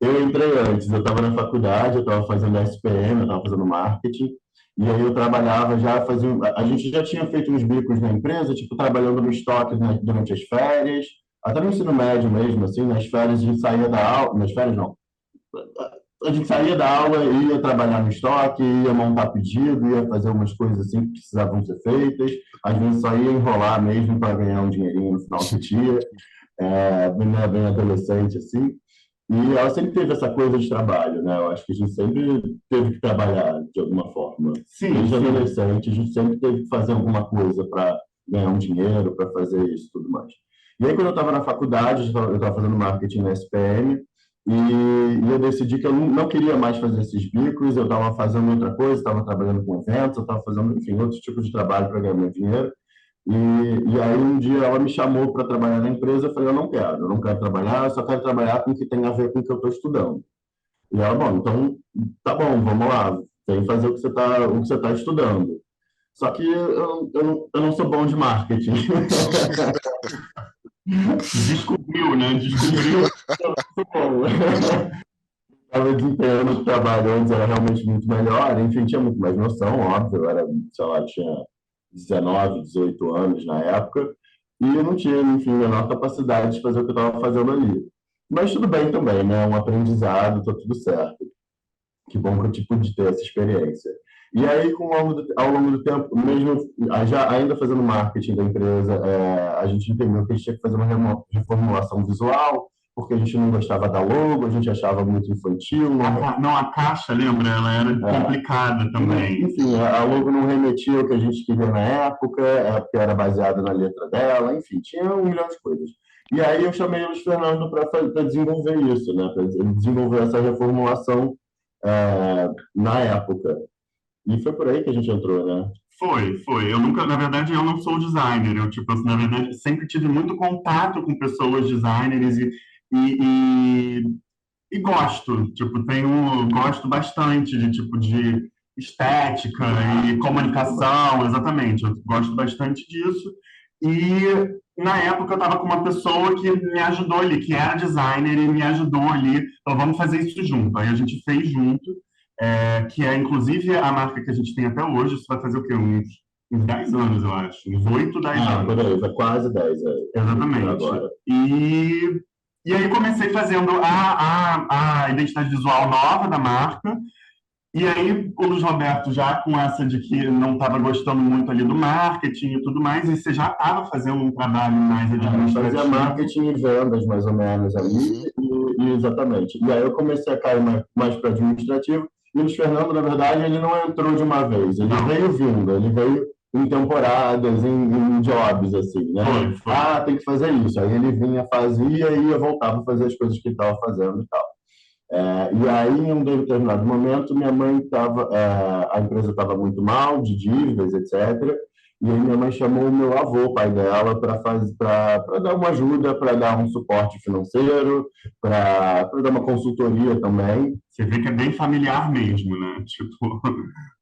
Eu entrei antes, eu estava na faculdade, eu estava fazendo SPM, eu estava fazendo marketing, e aí eu trabalhava já, fazia, a gente já tinha feito uns bicos na empresa, tipo, trabalhando no estoque, né, durante as férias, até no ensino médio mesmo, assim, nas férias a gente saía da aula, nas férias não, a gente saía da aula, ia trabalhar no estoque, ia montar pedido, ia fazer umas coisas assim que precisavam ser feitas, às vezes só ia enrolar mesmo para ganhar um dinheirinho no final do dia, bem adolescente assim. E ela sempre teve essa coisa de trabalho, né? Eu acho que a gente sempre teve que trabalhar de alguma forma. Sim, Desde sim. adolescente, a gente sempre teve que fazer alguma coisa para ganhar um dinheiro, para fazer isso e tudo mais. E aí, quando eu estava na faculdade, eu estava fazendo marketing na SPM, e eu decidi que eu não queria mais fazer esses bicos, eu estava fazendo outra coisa, estava trabalhando com eventos, eu estava fazendo, enfim, outros tipos de trabalho para ganhar meu dinheiro. E aí um dia ela me chamou para trabalhar na empresa, eu falei, eu não quero trabalhar, eu só quero trabalhar com o que tem a ver com o que eu estou estudando. E ela, bom, então tá bom, vamos lá, vem fazer o que você tá estudando. Só que eu não sou bom de marketing. Descobriu, né? Descobriu que eu não sou bom. Estava desempenhando o trabalho antes, era realmente muito melhor, enfim, tinha muito mais noção, óbvio, eu era, sei lá, tinha 19, 18 anos na época, e eu não tinha, enfim, a menor capacidade de fazer o que eu estava fazendo ali. Mas tudo bem também, né? Um aprendizado, tá tudo certo. Que bom que eu tipo de ter essa experiência. E aí, ao longo do tempo, mesmo já ainda fazendo marketing da empresa, a gente entendeu que a gente tinha que fazer uma reformulação visual, porque a gente não gostava da logo, a gente achava muito infantil. Não, a caixa, lembra? Ela era complicada também. Enfim, a logo não remetia ao que a gente queria na época, porque era baseada na letra dela, enfim, tinha um milhão de coisas. E aí eu chamei o Luiz Fernando para desenvolver isso, né? Para desenvolver essa reformulação na época. E foi por aí que a gente entrou, né? Foi. Eu nunca, na verdade, eu não sou designer. Eu, tipo, assim, na verdade, sempre tive muito contato com pessoas designers e, e, e gosto, tipo, gosto bastante de tipo de estética e comunicação, exatamente. Eu gosto bastante disso. E na época eu estava com uma pessoa que me ajudou ali, que era designer e me ajudou ali. Então vamos fazer isso junto. Aí a gente fez junto, que é inclusive a marca que a gente tem até hoje. Isso vai fazer o quê? Uns 10 anos, eu acho. Uns 8, 10 Por anos. aí, vai quase 10 Exatamente. agora. E aí comecei fazendo a identidade visual nova da marca, e aí o Luiz Roberto já com essa de que não estava gostando muito ali do marketing e tudo mais, e você já estava fazendo um trabalho mais Fazia administrativo. marketing e vendas, mais ou menos, ali, Uhum. exatamente. E aí eu comecei a cair mais para administrativo, e o Luiz Fernando, na verdade, ele não entrou de uma vez, ele Não, veio vindo, ele veio em temporadas, em jobs, assim, né? foi. Ah, tem que fazer isso. Aí ele vinha, fazia e ia voltar para fazer as coisas que ele estava fazendo e tal. E aí, em um determinado momento, minha mãe estava, a empresa estava muito mal, de dívidas, etc. E aí minha mãe chamou o meu avô, pai dela, para dar uma ajuda, para dar um suporte financeiro, para dar uma consultoria também. Você vê que é bem familiar mesmo, né? Tipo,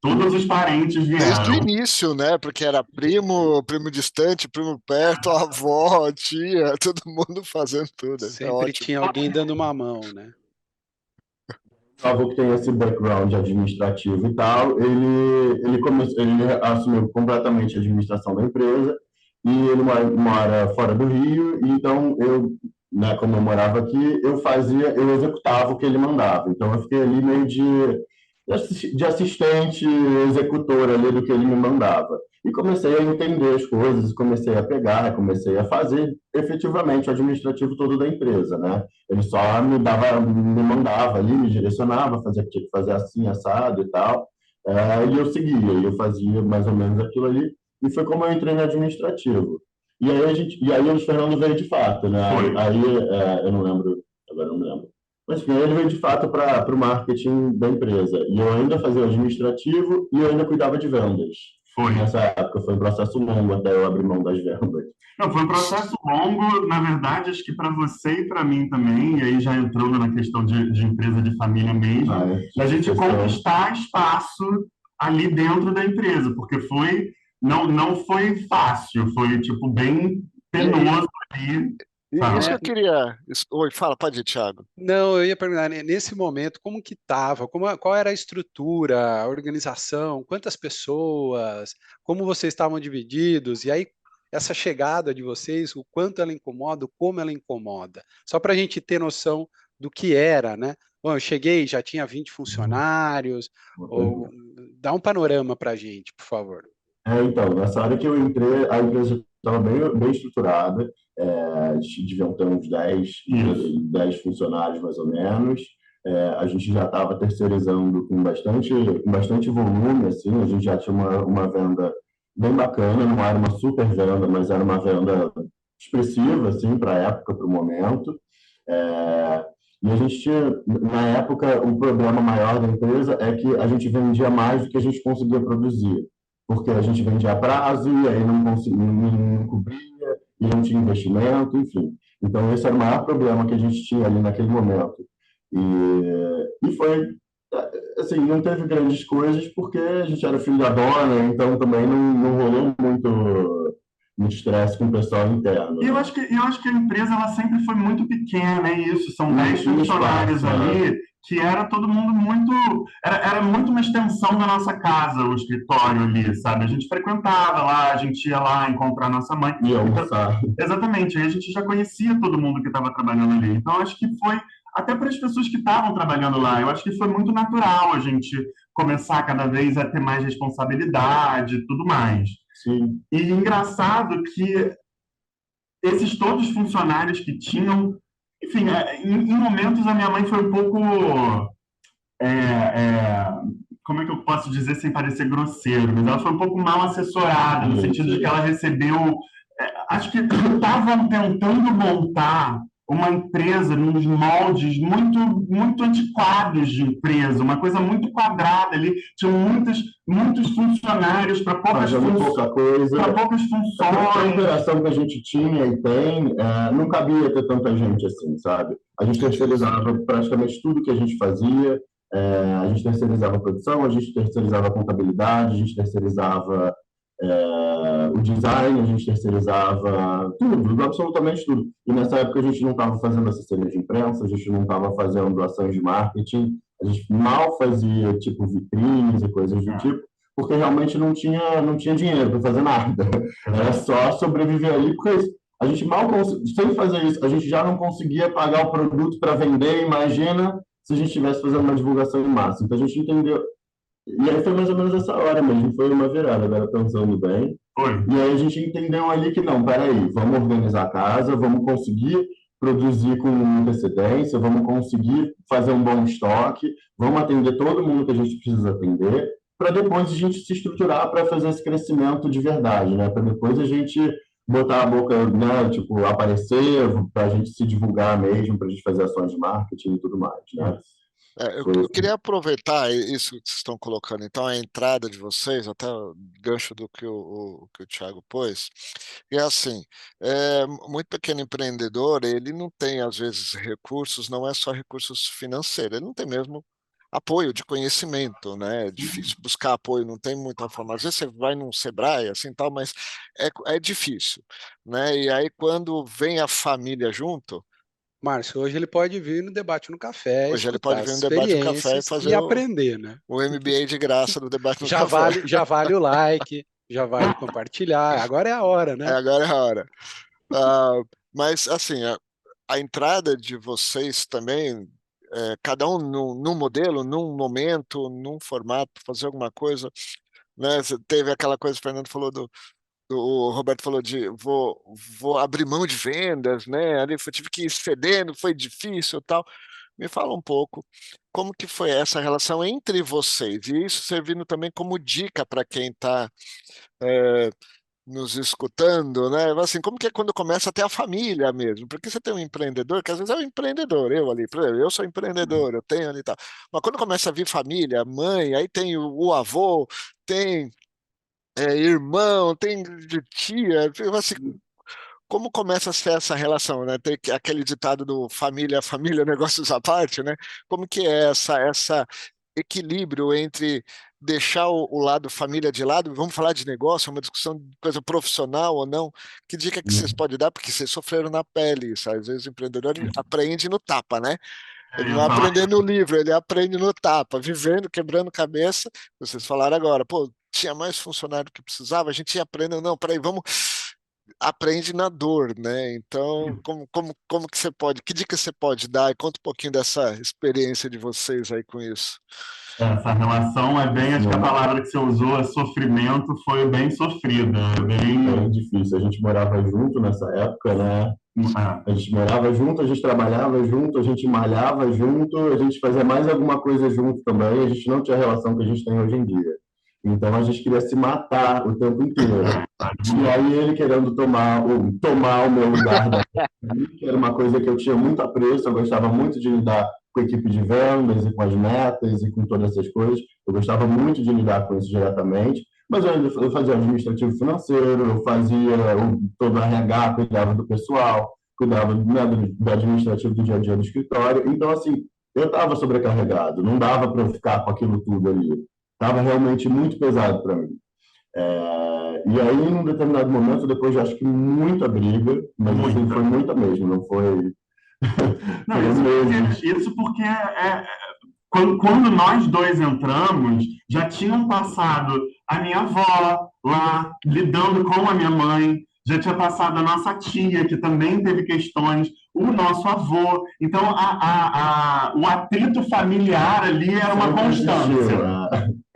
todos os parentes Desde o vieram. início, né? Porque era primo, primo distante, primo perto, avó, tia, todo mundo fazendo tudo. É Sempre ótimo. tinha alguém dando uma mão, né? Meu avô que tem esse background administrativo e tal, ele assumiu completamente a administração da empresa e ele mora fora do Rio, e então eu, né, como eu morava aqui, eu executava o que ele mandava. Então eu fiquei ali meio de assistente executor ali do que ele me mandava. E comecei a entender as coisas, comecei a pegar, comecei a fazer efetivamente o administrativo todo da empresa, né? Ele só me mandava ali, me direcionava, fazia que tinha que fazer assim, assado e tal. E eu seguia, e eu fazia mais ou menos aquilo ali. E foi como eu entrei no administrativo. E aí o Fernando veio de fato, né? Foi. Eu não lembro, agora eu não me lembro. Mas enfim, ele veio de fato para o marketing da empresa. E eu ainda fazia o administrativo e eu ainda cuidava de vendas. Foi. Nessa época foi um processo longo até eu abrir mão das vendas. Não, foi um processo longo, na verdade, acho que para você e para mim também, e aí já entrando na questão de empresa de família mesmo, da gente conquistar espaço ali dentro da empresa, porque não foi fácil, foi tipo bem penoso ali. E isso que né? eu queria. Oi, fala, pode ir, Thiago. Não, eu ia perguntar, nesse momento, como que estava? Qual era a estrutura, a organização, quantas pessoas, como vocês estavam divididos? E aí, essa chegada de vocês, o quanto ela incomoda, o como ela incomoda. Só para a gente ter noção do que era, né? Bom, eu cheguei, já tinha 20 funcionários, ou, dá um panorama para a gente, por favor. Então, nessa hora que eu entrei, a empresa estava bem estruturada, a gente deviam ter uns 10, Isso. 10 funcionários mais ou menos. A gente já estava terceirizando com bastante volume, assim, a gente já tinha uma venda bem bacana, não era uma super venda, mas era uma venda expressiva, assim, para a época, para o momento. É, e a gente tinha, na época, o problema maior da empresa é que a gente vendia mais do que a gente conseguia produzir porque a gente vendia a prazo e aí não conseguia, não cobria e não tinha investimento, enfim. Então, esse era o maior problema que a gente tinha ali naquele momento. E foi, assim, não teve grandes coisas porque a gente era filho da dona, então também não rolou muito estresse com o pessoal interno. E eu acho que a empresa ela sempre foi muito pequena, é isso. São 10 Tinha funcionários espaço, né? ali, que era todo mundo muito. Era muito uma extensão da nossa casa, o escritório ali, sabe? A gente frequentava lá, a gente ia lá encontrar nossa mãe. E Então, almoçar. exatamente, aí a gente já conhecia todo mundo que estava trabalhando ali. Então, acho que foi, até para as pessoas que estavam trabalhando lá, eu acho que foi muito natural a gente começar cada vez a ter mais responsabilidade e tudo mais. Sim. E engraçado que esses todos funcionários que tinham, enfim, em momentos a minha mãe foi um pouco, é, é, como é que eu posso dizer sem parecer grosseiro, mas ela foi um pouco mal assessorada, no sentido de que ela recebeu, acho que estavam tentando montar uma empresa nos moldes muito antiquados de empresa, uma coisa muito quadrada ali, tinham muitos funcionários para Fazendo pouca coisa. poucas A funções. operação que a gente tinha e tem, não cabia ter tanta gente assim, sabe? A gente terceirizava praticamente tudo que a gente fazia, a gente terceirizava a produção, a gente terceirizava a contabilidade, a gente terceirizava o design, a gente terceirizava tudo, absolutamente tudo. E nessa época a gente não estava fazendo assessoria de imprensa, a gente não estava fazendo ações de marketing, a gente mal fazia, tipo, vitrines e coisas do tipo, porque realmente não tinha dinheiro para fazer nada. Era só sobreviver ali, porque a gente mal sem fazer isso, a gente já não conseguia pagar o produto para vender, imagina se a gente estivesse fazendo uma divulgação em massa. Então a gente entendeu. E aí foi mais ou menos essa hora mesmo, foi uma virada, agora pensando bem. Foi. E aí a gente entendeu ali que não, peraí, vamos organizar a casa, vamos conseguir produzir com antecedência, vamos conseguir fazer um bom estoque, vamos atender todo mundo que a gente precisa atender, para depois a gente se estruturar para fazer esse crescimento de verdade, né? Para depois a gente botar a boca, né? Tipo, aparecer, para a gente se divulgar mesmo, para a gente fazer ações de marketing e tudo mais, né? Eu queria aproveitar isso que vocês estão colocando, então, a entrada de vocês, até o gancho do que o Thiago pôs, e é assim, muito pequeno empreendedor, ele não tem, às vezes, recursos, não é só recursos financeiros, ele não tem mesmo apoio de conhecimento, né? É difícil buscar apoio, não tem muita forma. Às vezes você vai num Sebrae, assim, tal, mas é difícil, né? E aí, quando vem a família junto, Márcio, hoje ele pode vir no debate no café, hoje ele pode escutar vir as no debate no café e experiências fazer e aprender, né? o MBA de graça do debate no Já café. vale, já vale o like, já vale compartilhar. Agora é a hora, né? Agora é a hora. Ah, mas, assim, a entrada de vocês também, cada um num modelo, num momento, num formato, fazer alguma coisa, né? Teve aquela coisa que o Fernando falou o Roberto falou de vou abrir mão de vendas, né? Ali tive que ir cedendo, foi difícil e tal. Me fala um pouco como que foi essa relação entre vocês, e isso servindo também como dica para quem está nos escutando, né? Assim, como que é quando começa a ter a família mesmo? Porque você tem um empreendedor, que às vezes é um empreendedor, eu ali, por exemplo, eu sou empreendedor, eu tenho ali e tal. Mas quando começa a vir família, mãe, aí tem o avô, tem irmão, tem de tia, assim, como começa a ser essa relação, né? Tem aquele ditado do família, negócios à parte, né? Como que é essa equilíbrio entre deixar o lado família de lado, vamos falar de negócio, uma discussão de coisa profissional ou não. Que dica que vocês podem dar? Porque vocês sofreram na pele isso. Às vezes o empreendedor aprende no tapa, né? Ele Eu não ia falar aprende no livro, ele aprende no tapa, vivendo, quebrando cabeça. Vocês falaram agora, pô, tinha mais funcionário que precisava, a gente ia aprendendo, não, peraí, vamos, aprende na dor, né? Então, como que você pode, que dica você pode dar? E conta um pouquinho dessa experiência de vocês aí com isso. essa relação é bem, acho que a palavra que você usou, é sofrimento, foi bem sofrida, Foi bem... difícil. A gente morava junto nessa época, né? Ah, A gente morava junto, a gente trabalhava junto, a gente malhava junto, a gente fazia mais alguma coisa junto também. A gente não tinha a relação que a gente tem hoje em dia. Então a gente queria se matar o tempo inteiro. E aí ele querendo tomar o meu lugar que era uma coisa que eu tinha muito apreço, eu gostava muito de lidar com a equipe de vendas e com as metas e com todas essas coisas. Eu gostava muito de lidar com isso diretamente, mas eu fazia administrativo financeiro, eu fazia todo o RH, cuidava do pessoal, cuidava, né, do administrativo do dia a dia do escritório. Então, assim, eu estava sobrecarregado, não dava para eu ficar com aquilo tudo ali. Estava realmente muito pesado para mim. E aí, num determinado momento, depois de acho que muita briga, mas assim, foi muita mesmo, não foi. Não, Foi meses. isso porque quando nós dois entramos, já tinham passado a minha avó lá, lidando com a minha mãe, já tinha passado a nossa tia, que também teve questões, o nosso avô. Então, o atrito familiar ali era uma Sempre constância. existiu.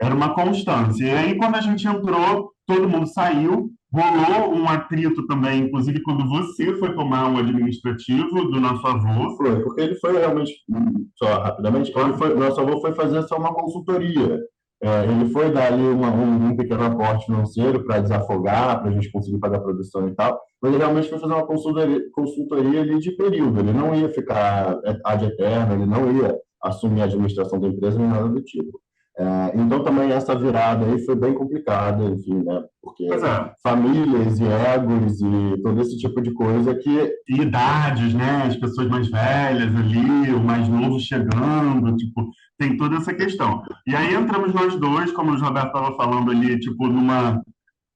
Era uma constância. E aí, quando a gente entrou, todo mundo saiu, rolou um atrito também, inclusive quando você foi tomar um administrativo do nosso avô. Foi, porque ele foi realmente, só rapidamente, nosso avô foi fazer só uma consultoria. Ele foi dar ali um pequeno aporte financeiro para desafogar, para a gente conseguir pagar a produção e tal, mas ele realmente foi fazer uma consultoria ali de período. Ele não ia ficar ad eterno, ele não ia assumir a administração da empresa nem nada do tipo. Então também essa virada aí foi bem complicada, enfim, né? Porque Pois é. famílias e egos e todo esse tipo de coisa que E idades, né? As pessoas mais velhas ali, o mais novo chegando, tipo, tem toda essa questão. E aí entramos nós dois, como o Roberto estava falando ali, tipo, numa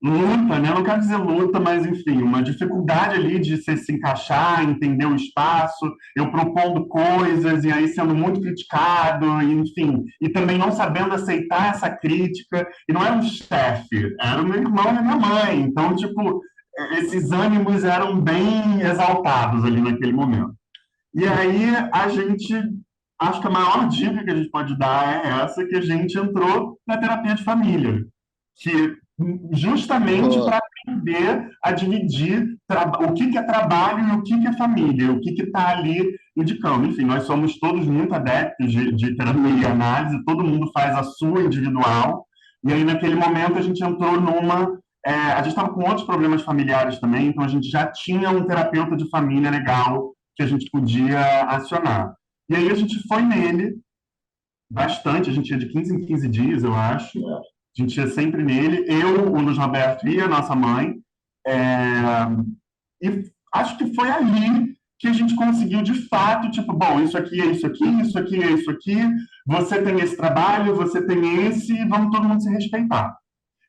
luta, né? Não quero dizer luta, mas enfim, uma dificuldade ali de se encaixar, entender o espaço, eu propondo coisas e aí sendo muito criticado, enfim, e também não sabendo aceitar essa crítica. E não era um chefe, era o meu irmão e a minha mãe. Então, tipo, esses ânimos eram bem exaltados ali naquele momento. E aí a gente, acho que a maior dica que a gente pode dar é essa, que a gente entrou na terapia de família, que justamente para aprender a dividir o que é trabalho e o que é família, o que está ali indicando. Enfim, nós somos todos muito adeptos de terapia e análise, todo mundo faz a sua individual, e aí naquele momento a gente entrou a gente estava com outros problemas familiares também, então a gente já tinha um terapeuta de família legal que a gente podia acionar. E aí a gente foi nele bastante, a gente ia de 15 em 15 dias, eu acho. A gente ia sempre nele, eu, o Luiz Roberto e a nossa mãe. E acho que foi ali que a gente conseguiu, de fato, tipo, bom, isso aqui é isso aqui, isso aqui é isso aqui, você tem esse trabalho, você tem esse, vamos todo mundo se respeitar.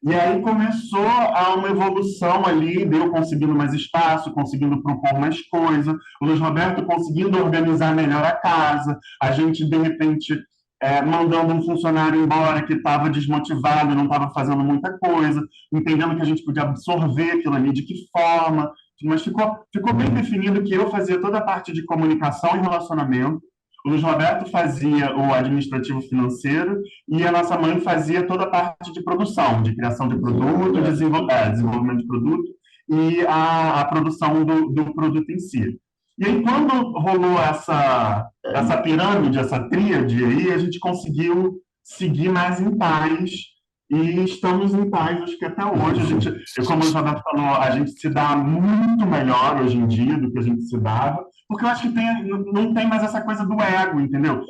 E aí começou uma evolução ali, eu conseguindo mais espaço, conseguindo propor mais coisa, o Luiz Roberto conseguindo organizar melhor a casa, a gente, de repente, mandando um funcionário embora que estava desmotivado, não estava fazendo muita coisa, entendendo que a gente podia absorver aquilo ali, de que forma, mas ficou bem definido que eu fazia toda a parte de comunicação e relacionamento, o Luiz Roberto fazia o administrativo financeiro e a nossa mãe fazia toda a parte de produção, de criação de produto, desenvolvimento de produto e a produção do produto em si. E aí, quando rolou essa pirâmide, essa tríade, aí, a gente conseguiu seguir mais em paz e estamos em paz, acho que até hoje. Como o Roberto falou, a gente se dá muito melhor hoje em dia do que a gente se dava, porque eu acho que não tem mais essa coisa do ego, entendeu?